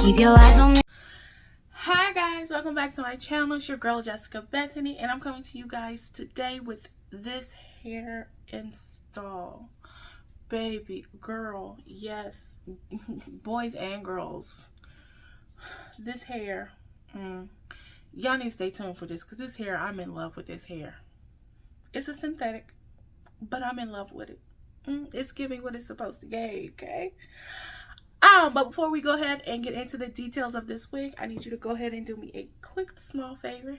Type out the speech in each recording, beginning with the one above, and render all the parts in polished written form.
Keep your eyes on me. Hi guys, welcome back to my channel. It's your girl Jessica Bethany, and I'm coming to you guys today with this hair install. Baby, girl, yes, boys and girls. This hair, y'all need to stay tuned for this, because this hair, I'm in love with this hair. It's a synthetic, but I'm in love with it. It's giving what it's supposed to give, okay? But before we go ahead and get into the details of this wig, I need you to go ahead and do me a quick small favor.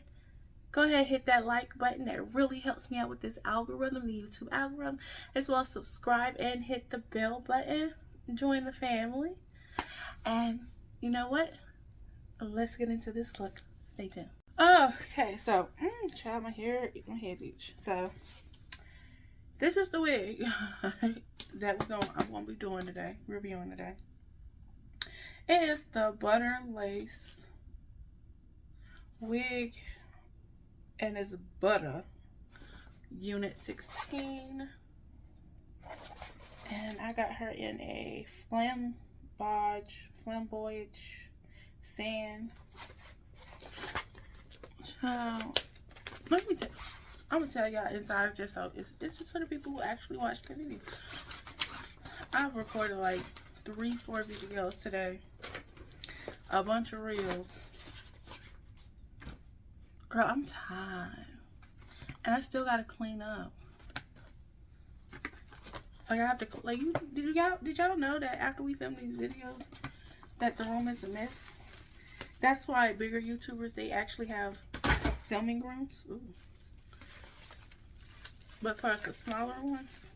Go ahead and hit that like button. That really helps me out with this algorithm, the YouTube algorithm, as well as subscribe and hit the bell button. Join the family. And you know what? Let's get into this look. Stay tuned. Okay, so try my hair, my head itch. So this is the wig that I'm gonna be doing today, reviewing today. It is the butter lace wig, and it's Butta unit 16, and I got her in a flamboyage sand. Let me tell. I'm gonna tell y'all inside, just so it's just for the people who actually watch the video. I've recorded like 3-4 videos today, a bunch of reels. Girl, I'm tired, and I still gotta clean up. Like I have to, like, did y'all know that after we film these videos that the room is a mess? That's why bigger YouTubers, they actually have filming rooms. Ooh. But for us, the smaller ones,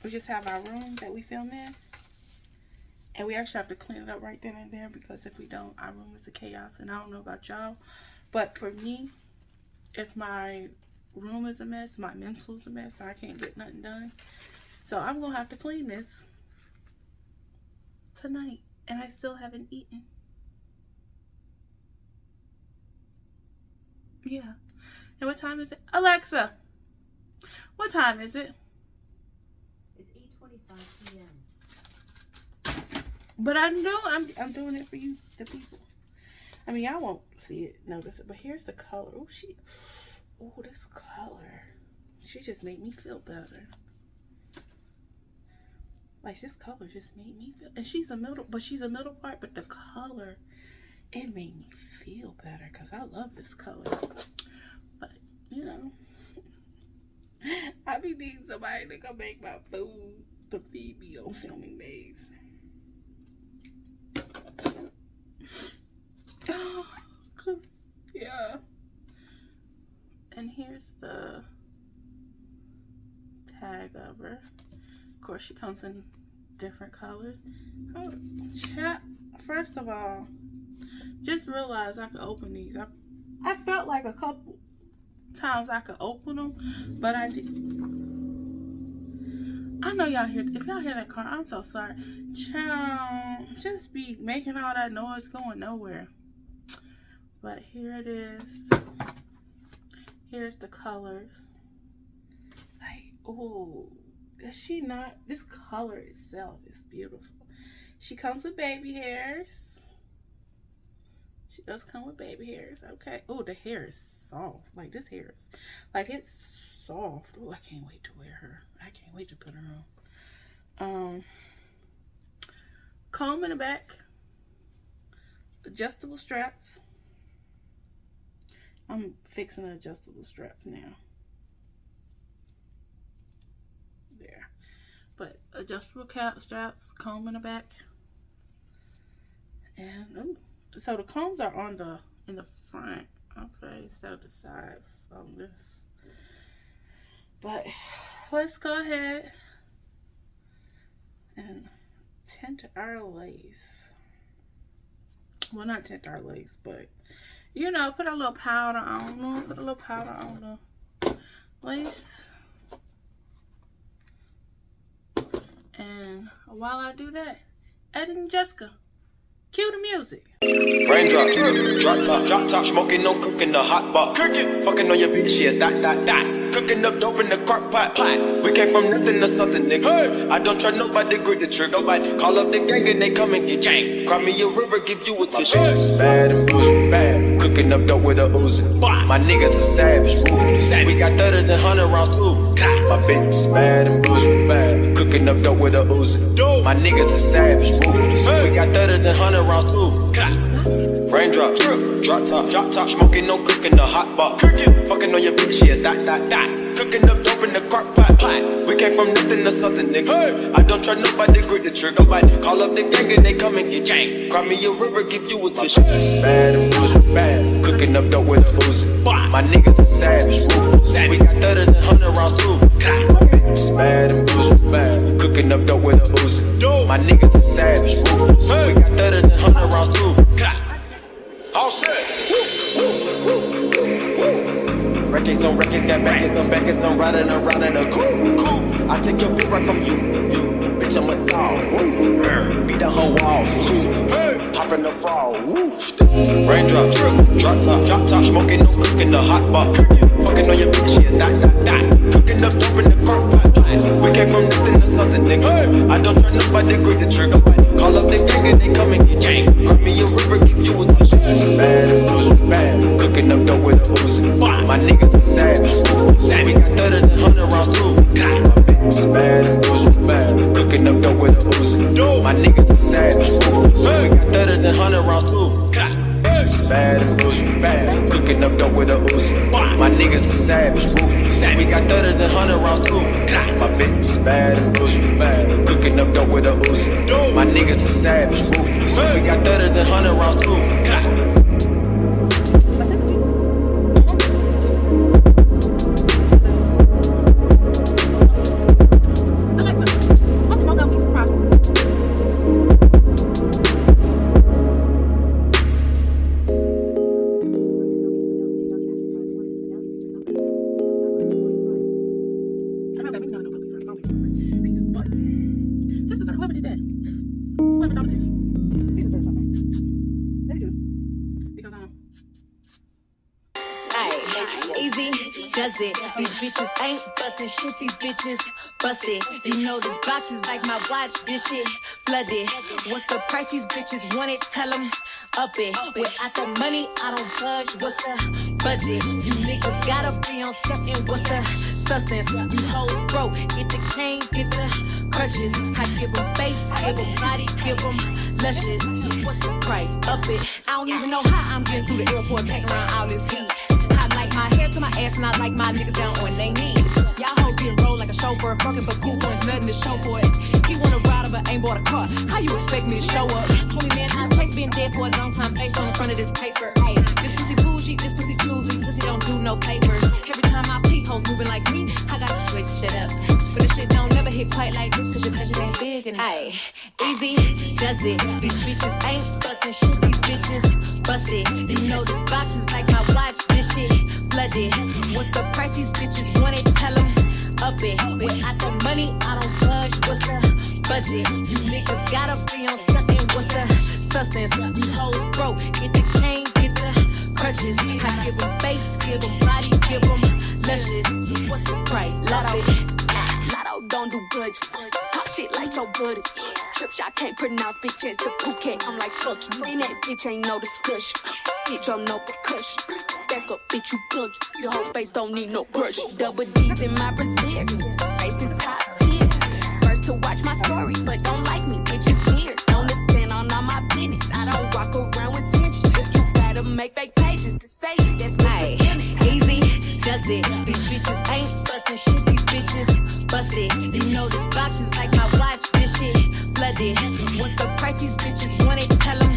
we just have our room that we film in, and we actually have to clean it up right then and there, because if we don't, our room is a chaos. And I don't know about y'all, but for me, if my room is a mess, my mental's a mess, I can't get nothing done. So I'm gonna have to clean this tonight, and I still haven't eaten. Yeah. And what time is it? Alexa, what time is it? It's 8:25 p.m. But I know I'm doing it for you, the people. I mean, y'all won't see it, notice it, but here's the color. Oh, this color. She just made me feel better. Like, this color just made me feel, and she's a middle part, but the color, it made me feel better, because I love this color. But, you know, I be needing somebody to come make my food to feed me on filming days. Yeah. And here's the tag of her. Of course, she comes in different colors. Oh, chat. First of all, just realized I could open these. I felt like a couple times I could open them, but I didn't. I know y'all hear, if y'all hear that car, I'm so sorry. Child, just be making all that noise going nowhere. But here it is. Here's the colors. Like, oh, is she not? This color itself is beautiful. She comes with baby hairs. She does come with baby hairs. Okay. Oh, the hair is soft. Like, this hair is, like, it's soft. Oh, I can't wait to wear her. I can't wait to put her on. Comb in the back. Adjustable straps. I'm fixing the adjustable straps now. There. But adjustable straps, comb in the back. And ooh, so the combs are in the front. Okay, instead of the sides on this. But let's go ahead and tint our lace. Well, not tint our lace, but you know, put a little powder on them. Put a little powder on the lace. And while I do that, Ed and Jessica, Cue the music. Raindrop, drop top, smoking, no cooking, the hot pot. Cooking, fucking on your bitch, yeah, that. Cooking up dope in the crock pot. We came from nothing to something, nigga. Hey. I don't try nobody, grip the trigger. Nobody call up the gang and they come and get jank. Cry me a river, give you a tissue. It's bad and bullshit, bad. Cooking up dope with a Uzi. My niggas are savage, ruthless. We got 30s and 100 rounds too. My bitch is bad and bullshit, bad. Cooking up dope with a Uzi. My niggas are savage, ruthless. We got 30s and 100 rounds too. Raindrop, drop top, smoking, no cooking, the hot pot. Fucking on your bitch, yeah, that. Cooking up dope in the crock pot. We came from nothing to something, nigga. Hey. I don't try nobody, grip the trigger. Nobody call up the gang and they come and get jank. Cry me a river, give you a tissue. It's bad and bullshit, bad. Cooking up dope with a Uzi. My niggas are savage, ruthless. We got 30s and 100 rounds too. It's bad and bullshit, bad. Cooking up dope with a Uzi. My niggas are savage, ruthless. We got 30s and 100 rounds too. All set. Records on records, got backers on riding around in a coupe. I take your bitch right from you. Bitch, I'm a dog. Beat down her walls. Hop in the fall. Raindrop, drop top, smoking, no cooking, the hot pot. Fucking on your bitch, yeah, that. Cooking up dope in the crock pot. We came from nothing to something, nigga. I don't try nobody, grip the trigger. Call up the gang and they come and get jank. Cry me a river, give you a tissue. It's bad and bullshit, bad. Cooking up dope with a Uzi. My niggas are savage. We got 30s and 100 rounds too. My bitch is bad and bullshit, bad. Cooking up dope with a Uzi. My niggas are savage. We got 30s and 100 rounds too. It's bad and bullshit, bad. Cooking up dope with a Uzi. My niggas are savage, ruthless. We got 30s and 100 rounds too. My bitch is bad and bullshit, bad. Cooking up dope with a Uzi. My niggas are savage, ruthless. We got 30s and 100 rounds too. Easy does it. These bitches ain't bustin' shit. These bitches busted. You know this box is like my watch. This shit flooded. What's the price? These bitches want it. Tell them up it. Without the money, I don't budge. What's the budget? You niggas gotta be on something. What's the substance? You hoes broke. Get the cane, get the crutches. I give them face, give them body, give them luscious. What's the price? Up it. I don't even know how I'm getting through the airport, packing around all this heat. My hair to my ass and I like my niggas down on they knees. Y'all hoes get rolled like a chauffeur, fucking for cool points, nothing to show for it. He wanna ride but ain't bought a car. How you expect me to show up? Holy man, I chase been dead for a long time, based on the front of this paper. Hey, this pussy bougie, this pussy choosy, pussy don't do no papers. Every time I peep, hoes moving like me, I gotta switch shit up. But this shit don't never hit quite like this, cause your budget ain't big enough. Hey, easy does it. These bitches ain't bustin' shit, these bitches busted. You know this box is like my watch, this shit flooded. What's the price? These bitches want it, tell them up it. Without the money, I don't budge. What's the budget? You niggas gotta be on something. What's the substance? You hoes broke. Get the cane, get the crutches. I give them face, give them body, give them luscious. What's the price? Lotto. Lotto don't do budgets. Talk shit like your buddy. Trips y'all can't pronounce, bitch, it's a Phuket. I'm like, fuck you. Bring that bitch, ain't no discussion. Bitch, I'm no percussion. Back up, bitch, you plug. Your whole face don't need no brush. Double D's in my Brazil. Face is top tier. First to watch my story, but don't like me, bitch, it's weird. Don't stand on all my business. I don't walk around with tension. You gotta make fake pages to say it. That's my easy does it. These bitches ain't bustin' shit. These bitches busted. You know this box is like my watch. This shit flooded. What's the price? These bitches want it. Tell them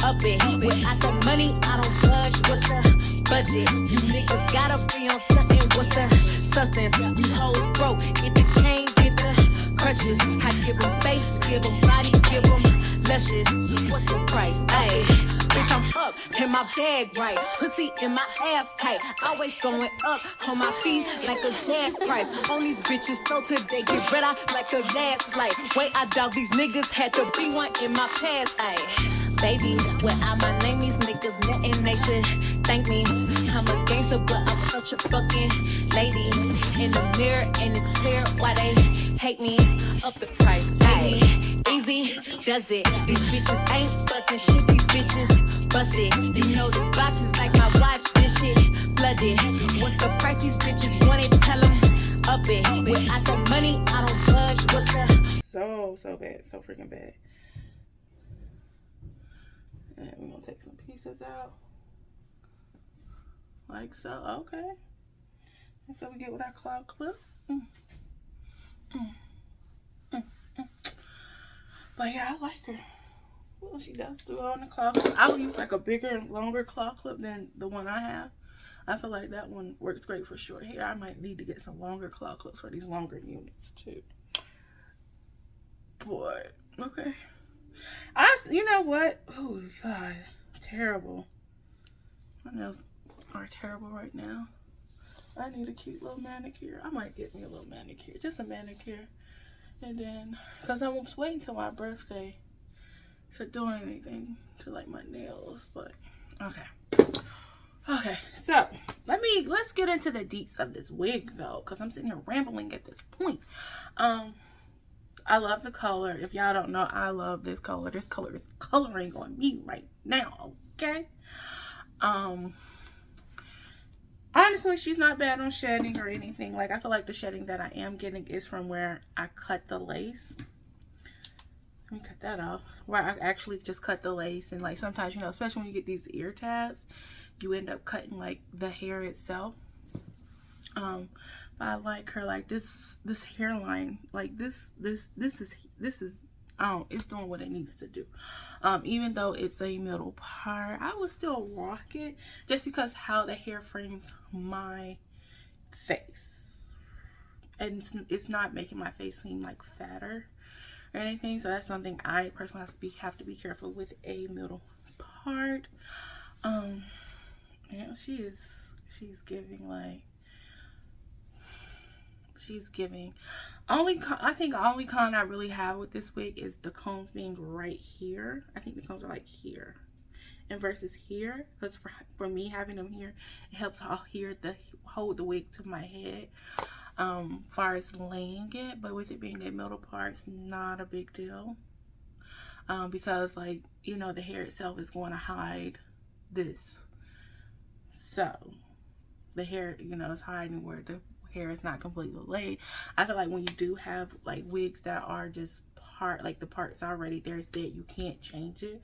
up it. Without the money, I don't budge. What's the budget? You niggas gotta be on something. What's the substance? You hoes broke. Get the cane, get the crutches. I give them face, give them body, give them luscious. What's the price? Ayy, bitch, I'm up in my bag right. Pussy in my abs tight. Always going up on my feet like a gas price. On these bitches, so today get red out like a last flight. Way I doubt these niggas had to be one in my past. Ayy. baby. Without my name, these niggas nothing, they should thank me. I'm a gangster, but I'm such a fucking lady. In the mirror, and it's clear why they hate me. Up the price, ayy. Easy does it. These bitches ain't bustin' shit, these bitches busted. You know this box is like my watch, this shit flooded. What's the price these bitches want it? Tell them up it. Without the money, I don't budge. What's the so bad, so freaking bad. And we're gonna take some pieces out. Like so, okay. And so we get with our cloud clip. But yeah, I like her. Well, she does do it on the claw clip. I would use like a bigger, longer claw clip than the one I have. I feel like that one works great for short hair. I might need to get some longer claw clips for these longer units too. But okay. You know what? Oh God, terrible. My nails are terrible right now. I need a cute little manicure. I might get me a little manicure, just a manicure. And then, because I was waiting till my birthday to do anything to like my nails, but okay, so let's get into the deets of this wig though, because I'm sitting here rambling at this point. I love the color. If y'all don't know, I love this color. This color is coloring on me right now, okay? Honestly, she's not bad on shedding or anything. Like, I feel like the shedding that I am getting is from where I cut the lace. Let me cut that off. Where I actually just cut the lace. And, like, sometimes, you know, especially when you get these ear tabs, you end up cutting, like, the hair itself. But I like her, like, this hairline. Like, this is, it's doing what it needs to do. Even though it's a middle part, I would still rock it just because how the hair frames my face. And it's not making my face seem like fatter or anything. So that's something I personally have to be careful with a middle part. Yeah, she's giving like, I think the only con I really have with this wig is the combs being right here. I think the combs are like here and versus here, because for me having them here, it helps hold the wig to my head far as laying it. But with it being a middle part, it's not a big deal because, like, you know, the hair itself is going to hide this, so the hair, you know, is hiding where the hair is not completely laid. I feel like when you do have like wigs that are just like the part's already there set, you can't change it,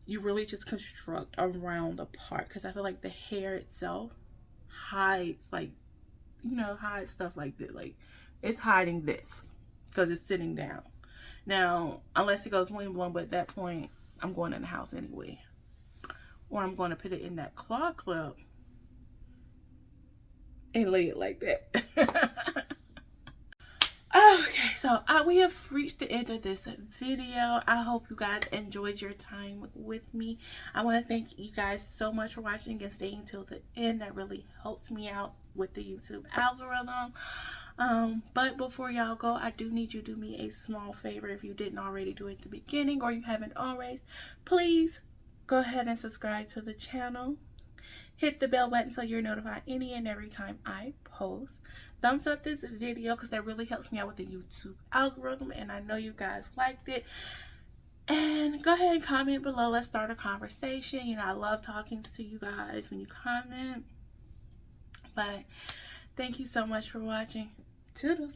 you really just construct around the part, because I feel like the hair itself hides, like, you know, hides stuff like that. Like, it's hiding this because it's sitting down. Now, unless it goes wind blown, but at that point I'm going in the house anyway, or I'm going to put it in that claw clip and lay it like that. Okay, so we have reached the end of this video. I hope you guys enjoyed your time with me. I want to thank you guys so much for watching and staying till the end. That really helps me out with the YouTube algorithm. But before y'all go, I do need you to do me a small favor. If you didn't already do it at the beginning, or you haven't always, please go ahead and subscribe to the channel. Hit the bell button so you're notified any and every time I post. Thumbs up this video because that really helps me out with the YouTube algorithm, and I know you guys liked it. And go ahead and comment below. Let's start a conversation. You know, I love talking to you guys when you comment. But thank you so much for watching. Toodles.